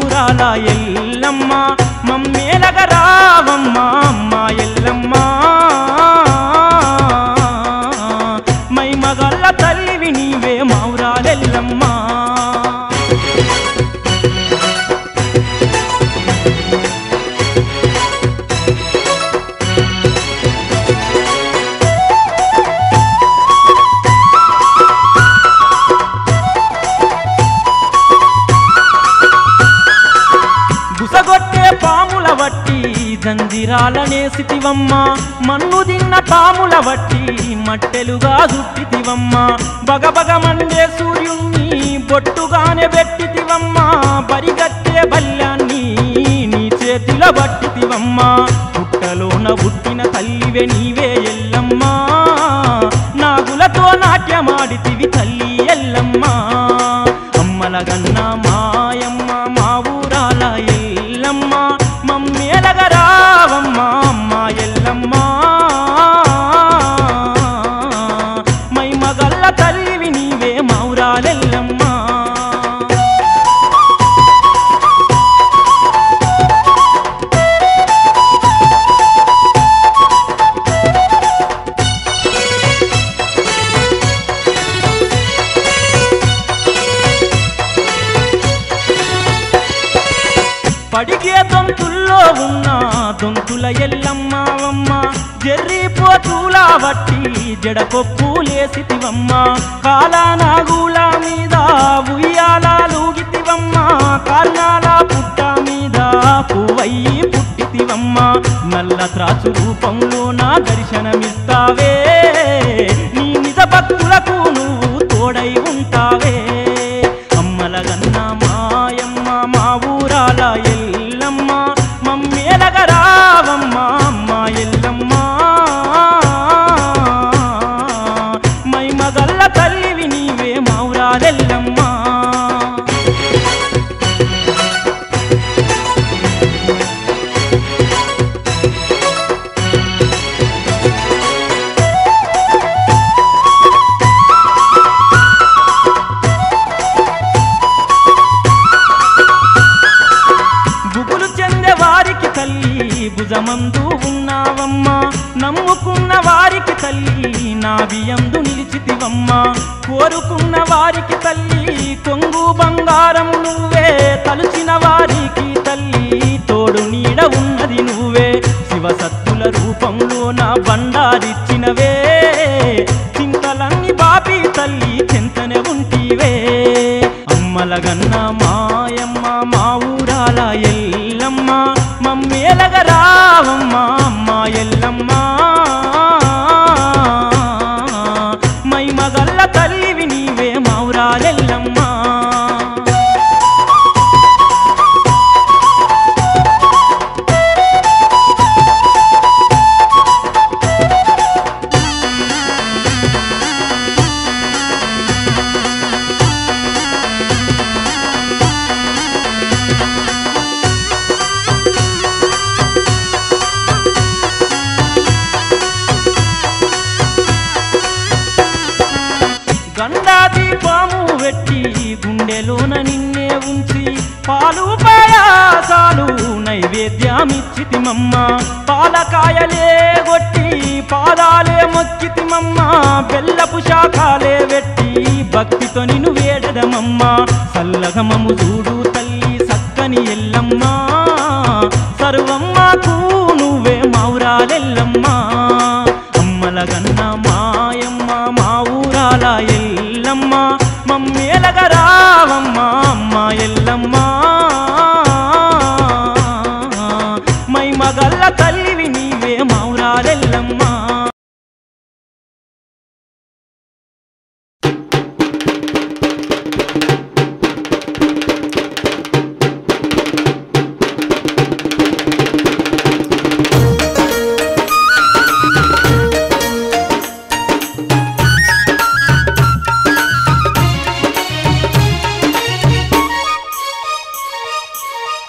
ఊరాల ఎల్లమ్మ మమ్మేలగా రావమ్మ అమ్మ ఎల్లమ్మ మైమగల్ల తల్లివి నీవే మా ఊరాల ఎల్లమ్మ బుసగొట్టే పాముల వట్టి జంజిరాలనేసితివమ్మ మన్ను దిన్న పాముల వట్టి మట్టెలుగా చుట్టితివమ్మ బగబగ మండే సూర్యుణ్ణి బొట్టుగానే పెట్టితివమ్మ బరిగట్టే బల్యాన్ని నీ చేతిలో పట్టితివమ్మ పుట్టలోన పుట్టిన తల్లివే నీవే ఎల్లమ్మ నాగులతో నాట్యమాడితివి తల్లి ఎల్లమ్మ అమ్మలగన్న మాయమ్మ మా ఊరాల ఎల్లమ్మ మమ్మేలగా రావమ్మ అమ్మ ఎల్లమ్మ మైమగల్ల తల్లివి నీవే మా ఊరాల ఎల్లమ్మ పడిగే దొంతుల్లో ఉన్న దొంతుల ఎల్లమ్మవమ్మ జర్రిపోతులా వట్టి జడకొప్పులేసితివమ్మ కాలానాగుల మీద ఉయ్యాలూగితివమ్మ కాల్నాల పుట్ట మీద పువ్వయ్యి పుట్టితివమ్మ నల్ల త్రాసు రూపంలో నా దర్శనమిస్తావే నీ నిజ భక్తులకు నువ్వు తోడై ఉంటావే అమ్మలగన్న మాయమ్మ మా ఊరాల ఎల్లమ్మ మమ్మేలగా రావమ్మ అమ్మ ఎల్లమ్మ మైమగల్ల తల్లివి నీవే మా ఊరాల ఎల్లమ్మ భుజమందు ఉన్నావమ్మ నమ్ముకున్న వారికి తల్లి నాభియందు నిలిచితివమ్మ కోరుకున్న వారికి తల్లి కొంగు బంగారం నువ్వే తలుచిన వారికి తల్లి తోడు నీడ ఉన్నది నువ్వే శివసత్తుల రూపంలో నా బండారిచ్చినవే చింతలన్నీ బాపి తల్లి చింతనే ఉంటివే అమ్మలగన్న మాయమ్మ మా ఊరాల ఎల్లమ్మ మమ్మేలగా రావమ్మ అమ్మ ఎల్లమ్మ మైమగల్ల తల్లివి నీవే మా ఊరాల ఎల్లమ్మ గండాది పాము వెట్టి గుండెలోన నిన్నే ఉంచి పాలు పాయాసాలు నైవేద్యమిచ్చితిమమ్మ పాలకాయలే గొట్టి పాదాలే మొక్కితిమమ్మ బెల్లపు శాఖాలే వెట్టి భక్తితో నిన్ను వేడదమమ్మ సల్లగమము చూడు తల్లి సక్కని ఎల్లమ్మ సర్వమ్మకు నువ్వే మా ఊరాల ఎల్లమ్మ అమ్మలగన్న మాయమ్మ మా ఊరాల ఎల్లమ్మ మమ్మేలగా రావమ్మ అమ్మ ఎల్లమ్మ మైమగల్ల తల్లివి నీవే మా ఊరాల ఎల్లమ్మ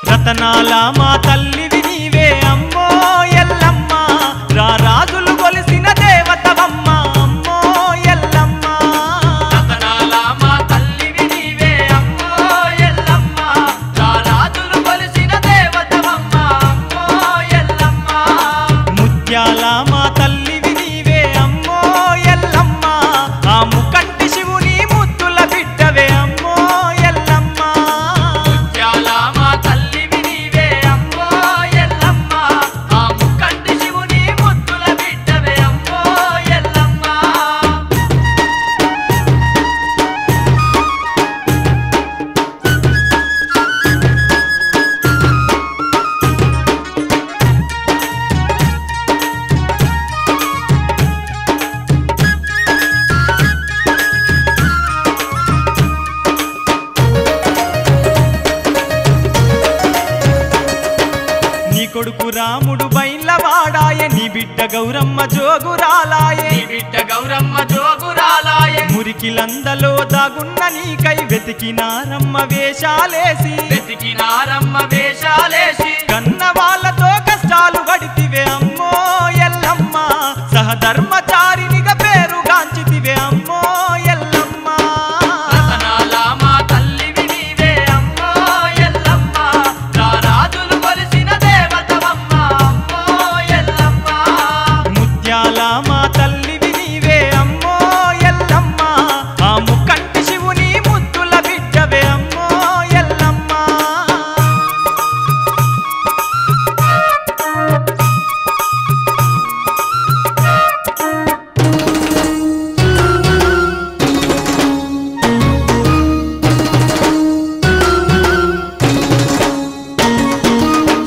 రతనాల మా తల్లివి నీవే అమ్మో ఎల్లమ్మ రారాజులు కొలిసిన దేవతవమ్మ అమ్మో ఎల్లమ్మ రతనాల మా తల్లివి నీవే అమ్మో ఎల్లమ్మ రారాజులు కొడుకు రాముడు బైన్లవాడాయే నీ బిడ్డ గౌరమ్మ జోగురాలాయే మురికిలందలో దాగున్న నీకై వెతికినారమ్మ వేషాలేసి కన్న వాళ్ళతో కష్టాలు పడితివే అమ్మో ఎల్లమ్మ సహధర్మచారినిగా పేరుగాంచితివే అమ్మో ఎల్లమ్మ ముత్యాల మా తల్లివి నీవే అమ్మో ఎల్లమ్మ ఆ ముక్కంటి శివుని ముద్దుల బిడ్డవే అమ్మో ఎల్లమ్మ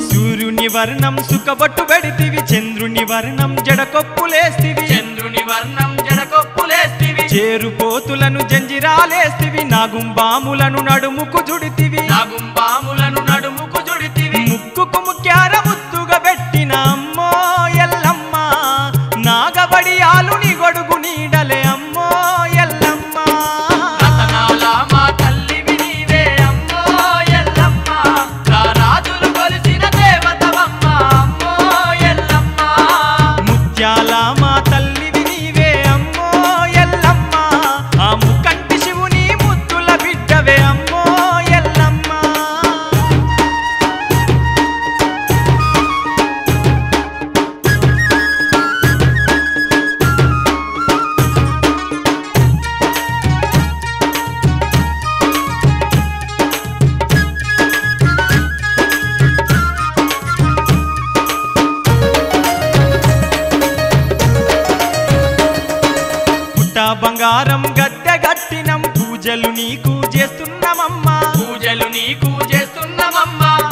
సూర్యుని వర్ణం సుఖబొట్టు పెడితివి చంద్రుని వర్ణం జడకొప్పులేస్తివి చేరుపోతులను జంజిరాలేస్తివి నాగుంబాములను నడుముకు జుడితివి ముక్కుకు ముక్యార ముద్దుగా పెట్టిన అమ్మో ఎల్లమ్మ నాగబడియాలు నీ గొడుగు నీడలే అమ్మో ఎల్లమ్మ ముత్యాల మా తల్లివి నీవే అమ్మో ఎల్లమ్మ ఆ ముక్కంటి శివుని ముద్దుల బిడ్డవే అమ్మో ఎల్లమ్మ పుట్ట బంగారం గద్దె గట్టినం పూజలు నీకు చేస్తున్నమమ్మా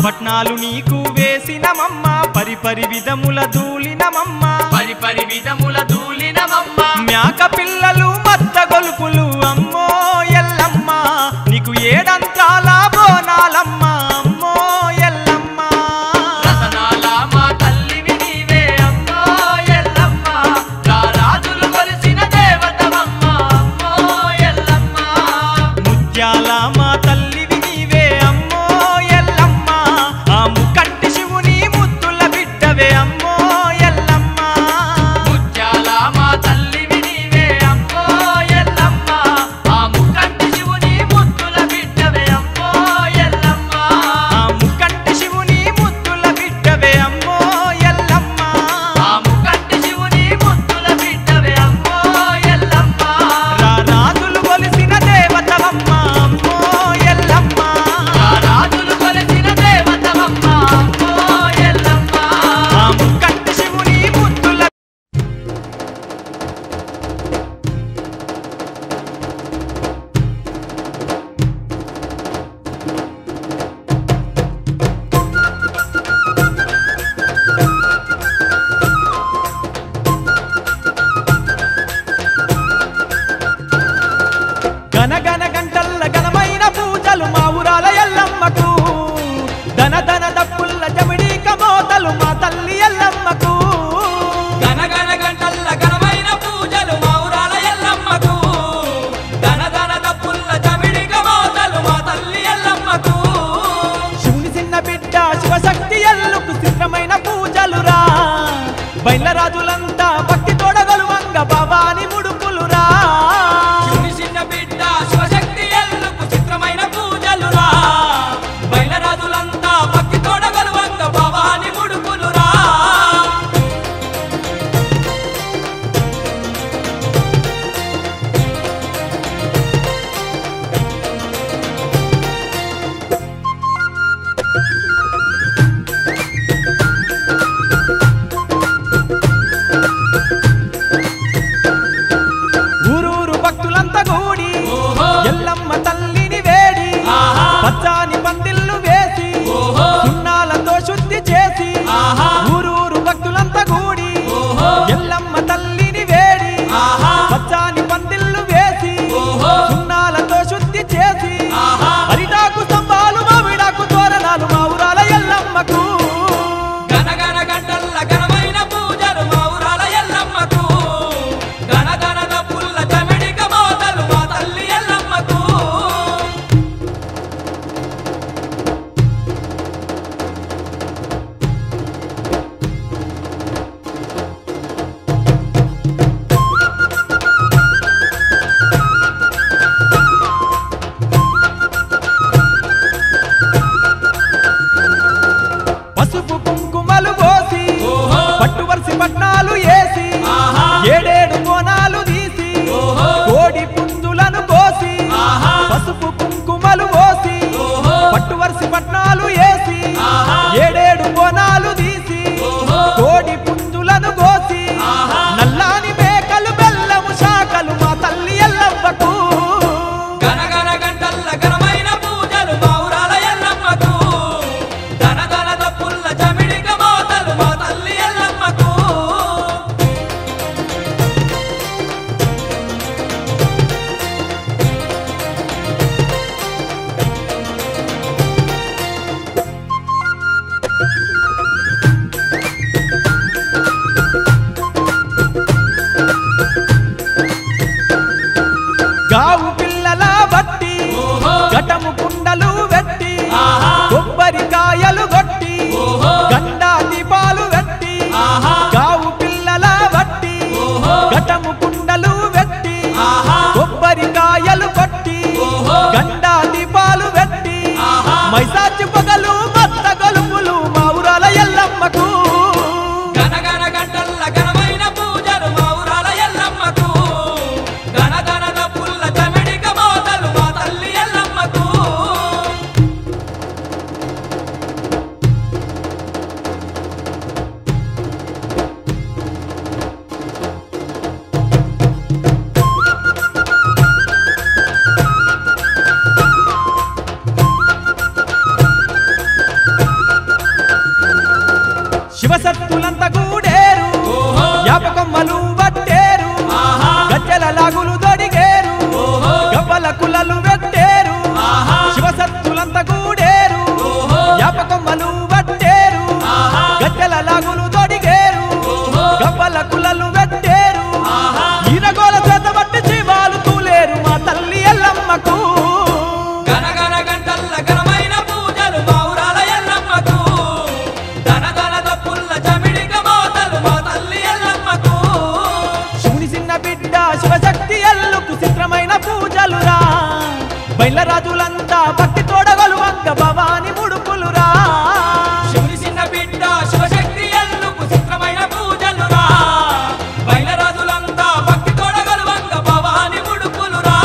పట్నాలు నీకు వేసినమమ్మ పరిపరి విధముల దూలినమమ్మ మ్యాక పిల్లలు మత్త గొలుపులు అమ్మో ఎల్లమ్మ నీకు ఏడంతాల బోనాలమ్మ అమ్మో ఎల్లమ్మ ముత్యాల మా తల్లివి నీవే అమ్మో ఎల్లమ్మ ఆ ముక్కంటి శివుని ముద్దుల బిడ్డవే అమ్మో ఎల్లమ్మ ఆ ముక్కంటి శివుని ముద్దుల బిడ్డవే అమ్మో ఎల్లమ్మ రారాజులు కొలిసిన దేవతవమ్మ అమ్మో ఎల్లమ్మ ఆ ముక్కంటి శివుని ముద్దుల గనగన గంటల్ల ఘనమైన పూజలు మా ఊరాల ఎల్లమ్మకు ధన ధన దప్పుల్ల జమిడి కమోతలు మా తల్లి ఎల్లమ్మకు గనగన గంటల్ల ఘనమైన పూజలు మా ఊరాల ఎల్లమ్మకు ధన ధన దప్పుల్ల చమిడి కమోతలు మా తల్లి ఎల్లమ్మకు శివుని చిన్న బిడ్డ శివశక్తి ఎల్లుకు సిద్ధమైన పూజలురా బయలరాజులంతా భక్తి తోడగలువంగ భవాని ముడుపులురా శివుని చిన్న బిడ్డ శివశక్తి ఎల్లుకు చిత్రమైన పూజలురా బయలరాజులంతా భక్తి తోడగలువంగ భవాని ముడుపులురా ఊరూరు భక్తులంతా కూడి ఎల్లమ్మ తల్లిని వేడి పచ్చాని పందిళ్ళు వేసి సున్నాలతో శుద్ధి చేసి ఊరూరు భక్తులంతా కూడి ఎల్లమ్మ తల్లిని వేడి పచ్చాని పందిళ్ళు వేసి సున్నాలతో శుద్ధి చేసి అరిటాకు స్తంభాలు మామిడాకు తోరణాలు మా ఊరాల ఎల్లమ్మకు గనగన శివసత్తులంతా కూడేరు ఓహో యాపకొమ్మలు పట్టేరు ఆహా గజ్జల లాగులు దొడిగేరు ఓహో గవ్వల కులలు పెట్టేరు ఆహా శివసత్తులంతా కూడేరు ఓహో యాపకొమ్మలు పట్టేరు ఆహా గజ్జల లాగులు దొడిగేరు ఓహో గవ్వల కులలు పెట్టేరు ఆహా ఈరగోల చేత పట్టి జీవాలు తూలేరు మా తల్లి ఎల్లమ్మకు గనగన గంటల్ల ఘనమైన పూజలు మా ఊరాల ఎల్లమ్మకు ధన ధన దప్పుల్ల చమిడిక మోతలు మా తల్లి ఎల్లమ్మకు శివుని చిన్న బిడ్డ శివశక్తి ఎల్లుకు చిత్రమైన పూజలురా బయలరాజులంతా భక్తి తోడగలువంగ భవాని ముడుపులురా శివుని చిన్న బిడ్డ శివశక్తి ఎల్లుకు చిత్రమైన పూజలురా బయలరాజులంతా భక్తి తోడగలువంగ భవాని ముడుపులురా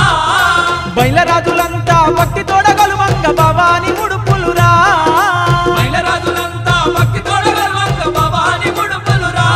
బయలరాజులంతా భక్తి తోడగలువంగ భవాని ముడుపులురా బయలరాజులంతా భక్తి తోడగలువంగ భవాని ముడుపులురా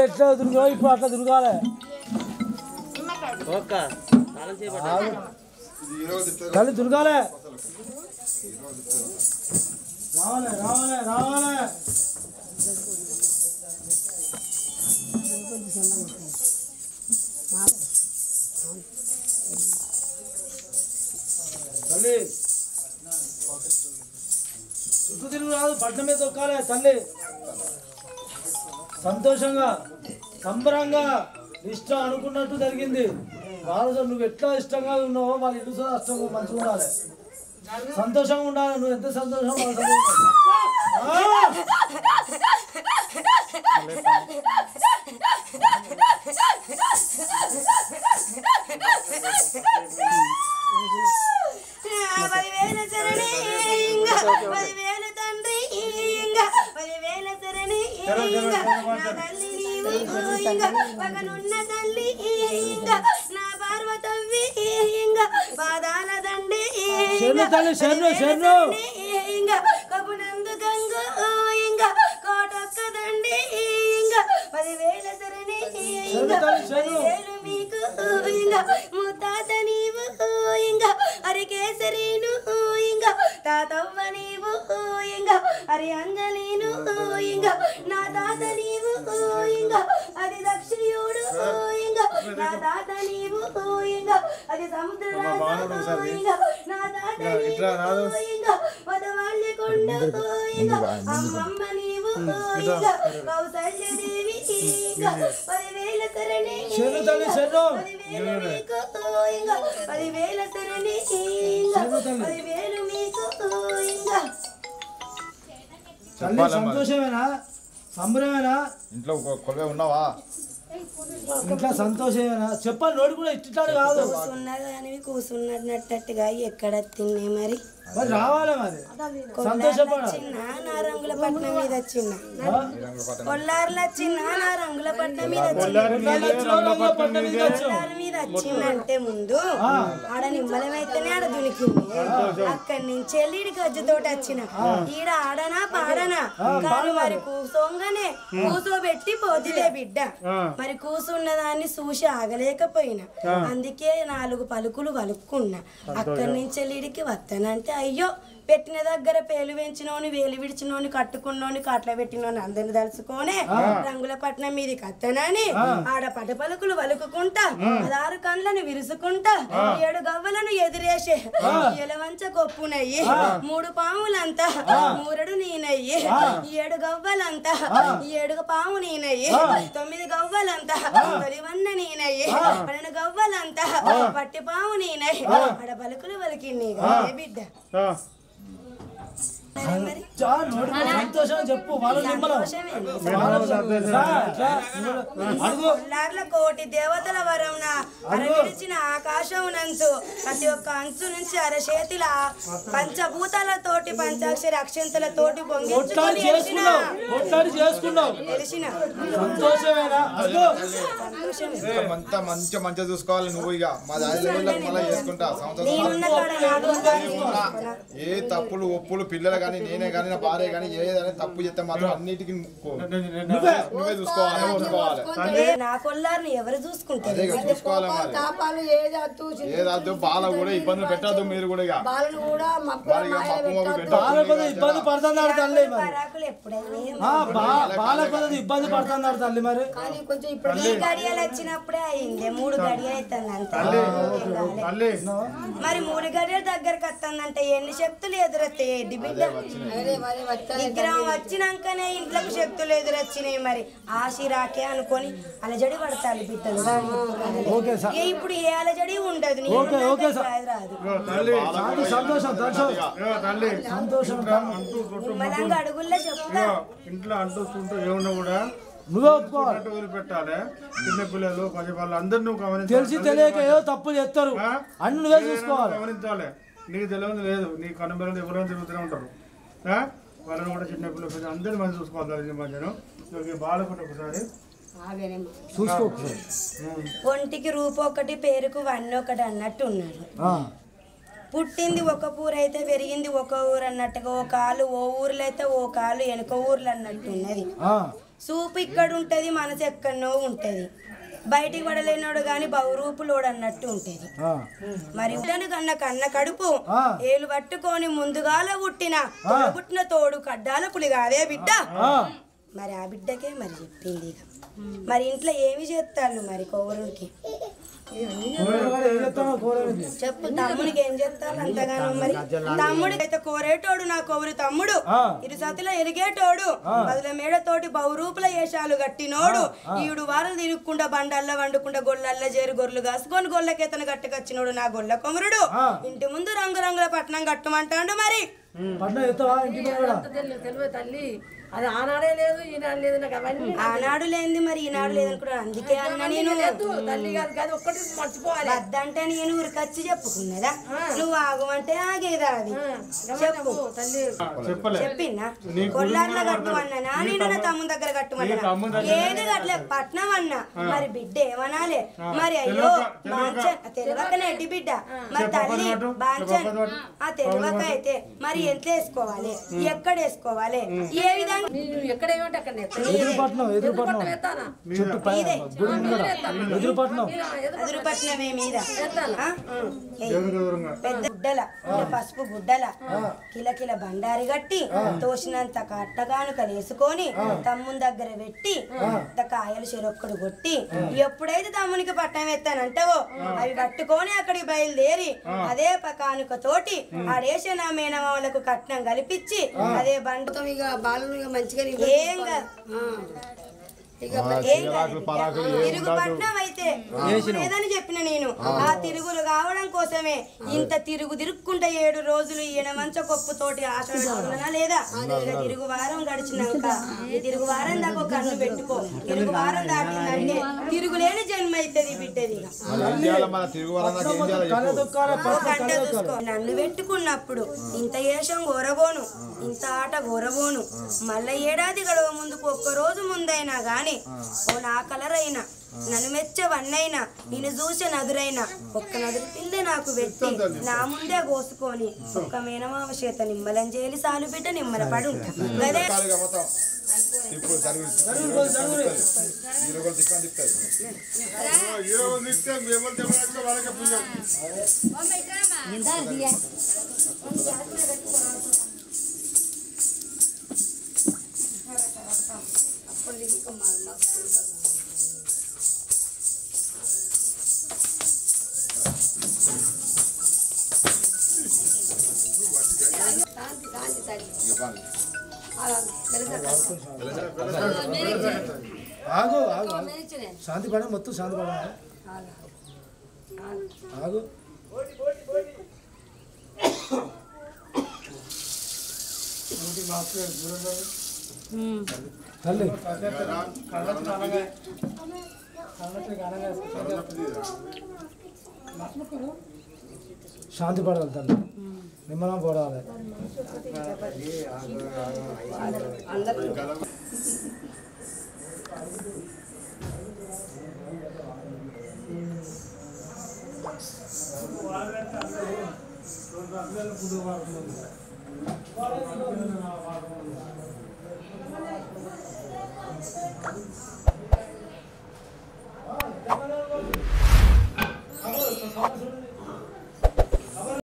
ఎట్లా తిరుగు ఇప్పుడు అట్లా తిరగాలి తల్లి తిరగాలి రావాలి రావాలి రావాలి తల్లి చుట్టూ తిరుగు రాదు పట్నం మీద తొక్కాలి తల్లి సంతోషంగా సంబరంగా ఇష్టం అనుకున్నట్టు జరిగింది వాళ్ళు నువ్వు ఎట్లా ఇష్టంగా ఉన్నావో వాళ్ళ ఇల్లు ఇష్టంగా మంచిగా ఉండాలి సంతోషంగా ఉండాలి నువ్వు ఎంత సంతోషంగా పగనున్న తల్లి నా పార్వతవ్వి పాదాల దండి కబునందు గంగు కోటొక్క దండి 10,000 సరణి 10,000 మీకు ముత్తాత నీవు అరి కేసరీను తాతవ్వ నీవు అరి అంజలీను నా తాత నీవు అది దక్షిణుడు నా తాత నీవు అది సముద్రరాజు నా తాత వదవాళ్ళ కొండ అమ్మమ్మ నీవు కౌసల్యదేవి 10,000 సరణి 10,000 మీకు 10,000 సరణి 10,000 మీకు సంతోషమేనా సంబరమేనా ఇంట్లో కొలవే ఉన్నావా ఇంట్లో సంతోషమేనా చెప్పాలి నోటి కూడా ఇట్టాడు కాదు కూర్చున్నట్టుగా ఎక్కడ తిన్నే మరి రావాలి మరి సంతోషపడాలి నా రంగుల పట్నం మీద వచ్చిందా కొల్లారులు వచ్చిందా నా రంగుల పట్నం మీద మీద వచ్చిందంటే ముందు ఆడ నిమ్మలమైతేనే ఆడ దునికింది అక్కడి నుంచి వెళ్ళి గజ్జతోటి వచ్చిన ఈడ ఆడనా పాడనా కానీ మరి కూసోంగానే కూసోబెట్టి పోతిదే బిడ్డ మరి కూసున్న దాన్ని చూసి ఆగలేకపోయినా అందుకే 4 పలుకులు పలుక్కున్నా అక్కడి నుంచి వెళ్ళిడికి వస్తానంటే అయ్యో పెట్టిన దగ్గర పేలు పెంచినోని వేలు విడిచినోని కట్టుకున్నోని కట్ల పెట్టినోని అందరిని తలుచుకోనే రంగుల పట్నం మీది కత్తనని ఆడ పటపలుకులు వలుకుంటా 16 కండ్లను విరుసుకుంటా 7 గవ్వలను ఎదిరేసే ఎలవంచ కొప్పునయ్యి 3 పాములంతా మూరడు నేనయ్యి 7 గవ్వలంతా 7 పాము నేనయ్యి 9 గవ్వలంతా తొలివన్న నేనయ్యి 12 గవ్వలంతా పట్టి పాము నేనయ్యి ఆడ పలుకులు వలికింది బిడ్డ సంతోషం చెప్పు కోటి దేవతల వరం అరవిడిచిన ఆకాశం నంచు ప్రతి ఒక్క అంచు నుంచి అరచేతిల పంచభూతాలతోటి పంచాక్షరి అక్షంతలతోటి తెలిసిన మంచిగా చూసుకోవాలి నువ్వు ఇక మా మళ్ళీ చేసుకుంటా ఏ తప్పులు ఒప్పులు పిల్లలు కానీ నేనే కానీ నా భార్య కానీ ఏదైనా తప్పు చేస్తే మాత్రం అన్నిటికీ నువ్వే చూసుకోవాలి నా కొల్లారిని ఎవరు చూసుకుంటారు ఏదద్దు బాల కూడా ఇబ్బందులు పెట్టద్దు మీరు కూడా ఇబ్బంది పడుతున్నాడు తల్లి ఇబ్బంది పడుతున్నాడు తల్లి మరి కొంచెం ఇప్పుడు ఈ గడియలు వచ్చినప్పుడే అయింది 3 గడియలు అవుతుంది అంతే మరి 3 గడియల దగ్గరకు వస్తుందంటే ఎన్ని శక్తులు ఎదురొస్తాయి బిడ్డ విగ్రహం వచ్చినాకనే ఇంట్లోకి శక్తులు ఎదురొచ్చినాయి మరి ఆశిరాకే అనుకొని అలజడి పడతారు బిడ్డలు ఇప్పుడు ఏ అలజడి ఉండదు నిమ్మలంగా అడుగుల్లో చెప్తా ఇంట్లో అంటూ ఏమన్నా కూడా పెట్టాలి చిన్న పిల్లలు పసిపిల్లలు అందరు తెలిసి తెలియక ఏదో తప్పు చేస్తారు అన్ని నువ్వే చూసుకోవాలి గమనించాలి నీకు తెలియదు లేదు నీ కనుమలు ఎవరైనా తిరుగుతూనే ఉంటారు వాళ్ళని కూడా చిన్న పిల్లలు అందరినీ మంది చూసుకోవాలి మధ్యన బాధపడి ఒకసారి ఒంటికి రూపొకటి పేరుకు వన్నొకటి అన్నట్టు ఉన్నాడు పుట్టింది ఒక ఊరు అయితే పెరిగింది ఒక ఊరు అన్నట్టుగా ఓ కాలు ఓ ఊర్లో అయితే ఓ కాలు వెనుక ఊర్లు అన్నట్టు ఉన్నది సూపు ఇక్కడ ఉంటది, మనసు ఎక్కడనో ఉంటది. బయటికి పడలేనోడు గాని బహురూపులోడు అన్నట్టు ఉంటది. మరి కన్న కడుపు ఏలు పట్టుకొని ముందుగాల పుట్టిన తోడు కడ్డాల పులి కాదే బిడ్డ. మరి ఆ బిడ్డకే మరి చెప్పింది. మరి ఇంట్లో ఏమి చేస్తాను మరి కౌరుడికి చెప్పు, తమ్ముడికి ఏం చేస్తారు అంతగానో. మరి తమ్ముడికి అయితే కోరేటోడు నా కౌరు తమ్ముడు, ఇరు సతిలో ఎలిగేటోడు, బదుల మేడతోటి బహురూపుల వేషాలు గట్టినోడు, ఈడు వారం తిరుగుకుండా బండల్లా వండుకుండా గొల్లల్లా చేరు గొర్రెలు కాసుకొని గొల్లకేతను గట్టుకొచ్చినోడు నా గొల్ల కొమరుడు. ఇంటి ముందు రంగురంగుల పట్నం కట్టమంటాడు. మరి తల్లి అది ఆనాడే లేదు ఈనాడు లేదు నాకు అవన్నీ ఆనాడు లేనిది మరి ఈనాడు లేదనుకున్నాను. అందుకే అన్న నేను తల్లి కాదు ఒక్కటి మర్చిపోవాలి. వద్దంటే నేను ఊరికొచ్చి చెప్పుకున్నదా, నువ్వు ఆగమంటే ఆగేదా అది చెప్పు తల్లి చెప్పినా. కొల్లార్లో కట్టుమన్నా నేను నా తమ్ముని దగ్గర కట్టుమన్నా ఏది కట్టలే పట్నం అన్నా. మరి బిడ్డ ఏమనాలే మరి అయ్యో బాంచన్ తెలివకనే ఎడ్డి బిడ్డ మరి తల్లి బాంచన్ ఆ తెలివక అయితే మరి ఎంత వేసుకోవాలి, ఎక్కడ వేసుకోవాలి, ఏ విధంగా ఎక్కడ ఏమంటే అక్కడ ఎదురుపట్నమే మీద పెద్ద గుడ్డల పసుపు గుడ్డల కిలకిల బండారి గట్టి తోసినంత కట్టగానుకలు వేసుకొని తమ్ముని దగ్గర పెట్టి కాయలు చెరొక్కడు కొట్టి ఎప్పుడైతే తమ్మునికి పట్టణం ఎత్తానంటావో అవి పట్టుకొని అక్కడికి బయలుదేరి అదే కానుక తోటి ఆడేసిన మేనమామలకు కట్నం కలిపించి అదే బండ బాలు మంచిగా ఏం తిరుగు పట్నం అయితే లేదని చెప్పిన నేను. ఆ తిరుగులు కావడం కోసమే ఇంత తిరుగుకుంటా 7 రోజులు ఈయన మంచ కొప్పు తోటి ఆశనా లేదా. తిరుగు వారం గడిచినాక ఈ తిరుగు వారం దాకా ఒక కన్ను పెట్టుకో. తిరుగు వారం దాటిందంటే తిరుగులేని జన్మ అవుతుంది బిడ్డది. నన్ను పెట్టుకున్నప్పుడు ఇంత ఏషం గోరబోను, ఇంత ఆట గోరబోను. మళ్ళా ఏడాది గడవ ముందుకు ఒక్కరోజు ముందైనా గాని ఓ నా కలర్ అయినా నన్ను మెచ్చవన్నైనా నేను చూసే నదురైనా ఒక్క నదురు పిల్ల నాకు పెట్టి నా ముందే కోసుకొని ఒక్క మేనమావ చేత నిమ్మలం చేయాలి సాలు బిడ్డ నిమ్మల పడి ఉంటాను. ఆగు ఆగు శాంతి పడ మొత్తం శాంతి పడ ఆగు. తల్లి శాంతి పడాలి తల్లి, నిమ్మలం పడాలి.